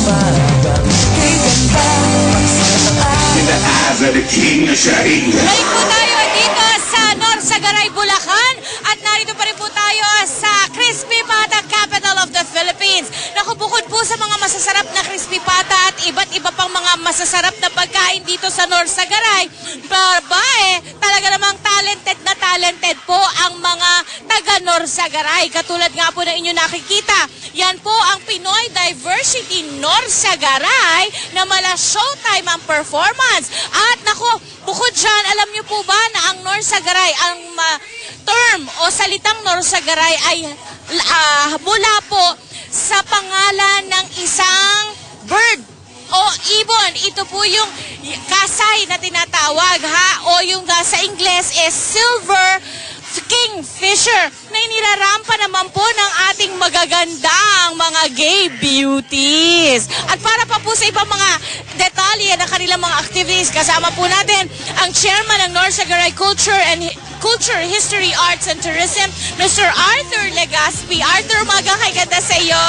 In the eyes of the king of Sharing. Balik po tayo dito sa Norsagaray, Bulacan. At narito pa rin po tayo sa Crispy Pata, capital of the Philippines. Nakubukod po sa mga masasarap na crispy pata at iba't iba pang mga masasarap na pagkain dito sa Norsagaray. Talaga namang talented po ang mga taga Norsagaray. Katulad nga po na inyo nakikita, yan po ang Pinoy Diversity Norsagaray na mala showtime ang performance. At nako, bukod dyan, alam niyo po ba na ang Norsagaray, ang term o salitang Norsagaray ay mula po sa pangalan ng isang bird o ibon. Ito po yung kasay na tinatawag o yung sa Ingles is silver kingfisher na inilarampa naman po ng ating magagandang mga gay beauties. At para pa po sa ibang mga detalye ng kanilang mga activities, kasama po natin ang chairman ng Norsagaray Culture, History, Arts and Tourism, Mr. Arthur Legaspi. Arthur, magandang ganda sa iyo.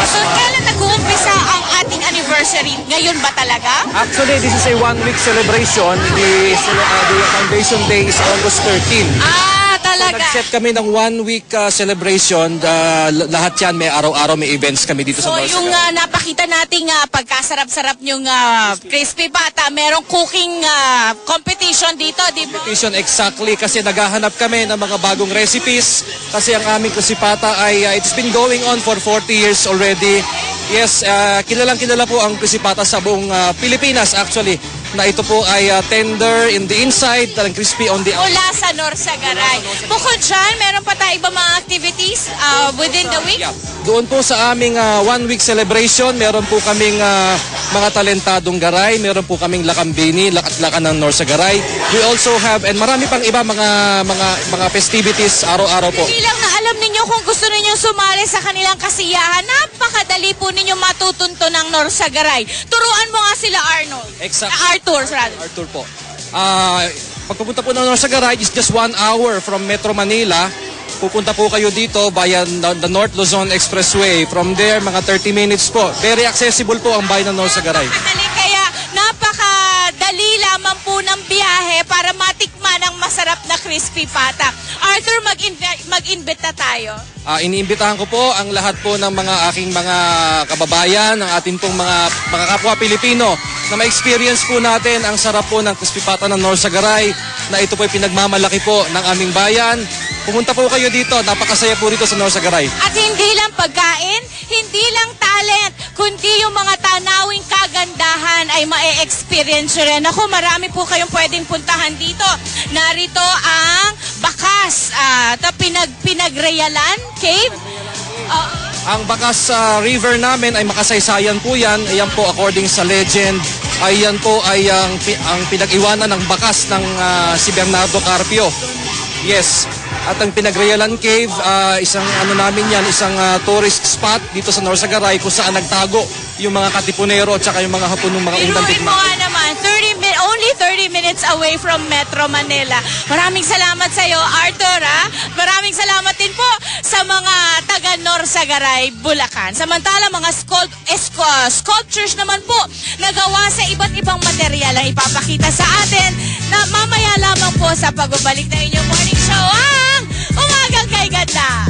So, kailan nag-uumpisa ang ating anniversary? Ngayon ba talaga? Actually, this is a one-week celebration. The foundation day is August 13. Talaga. So, nag-set kami ng one-week celebration. Lahat yan, may araw-araw may events kami dito sa Norsagaray. So, yung napakita nating pagkasarap-sarap yung crispy pata, merong cooking competition dito, di ba? Competition, exactly. Kasi naghahanap kami ng mga bagong recipes. Kasi ang aming crispy pata ay, it's been going on for 40 years already. Yes, kilalang-kilala po ang crispy pata sa buong Pilipinas actually. Na ito po ay tender in the inside, talang crispy on the outside. Mula sa Norsagaray. Bukod dyan, meron pa tayo ibang mga activities within the week? Yeah. Doon po sa aming one-week celebration, meron po kaming mga talentadong garay, meron po kaming lakambini, lakat-lakan ng Norsagaray. We also have, and marami pang iba mga festivities araw-araw po. Hindi lang na alam ninyo kung gusto ninyo sumali sa kanilang kasiyahan, napakadali po ninyo matutunto ng Norsagaray. Turuan mo nga sila, Arnold. Exactly. Arthur po. Pagpupunta po ng Norsagaray is just 1 hour from Metro Manila. Pupunta po kayo dito via the North Luzon Expressway. From there, mga 30 minutes po. Very accessible po ang bayan ng Norsagaray. Kaya napakadali lamang po ng biyahe para matikman ang masarap na crispy pata. Arthur, mag-imbita tayo. Iniimbitahan ko po ang lahat po ng mga aking mga kababayan, ang ating pong mga kapwa Pilipino na ma-experience po natin ang sarap po ng crispy pata ng Norsagaray na ito po ay pinagmamalaki po ng aming bayan. Pumunta po kayo dito, napakasaya po dito sa Norsagaray. At hindi lang pagkain, hindi lang talent, kundi yung mga tanawing kagandahan ay ma-experience rin. Ako, marami po kayong pwedeng puntahan dito. Narito ang Bakas, Pinagreyalan Cave. Ang Bakas River namin ay makasaysayan po yan. Ayan po, according sa legend, ayan po ay ang pinag-iwanan ng bakas ng si Bernardo Carpio. Yes. At ang Pinagreyalan Cave, isang isang tourist spot dito sa Norsagaray kung saan nagtago yung mga katipunero at saka yung mga hapon ng mga undang Inuin mo nga naman, only 30 minutes away from Metro Manila. Maraming salamat sa iyo, Arthur. Maraming salamat din po sa mga taga Norsagaray, Bulacan. Samantala, mga sculptures naman po nagawa sa iba't ibang material ang ipapakita sa atin na mamaya lamang po sa pagbabalik na inyong morning show ang Umagang Kay Ganda.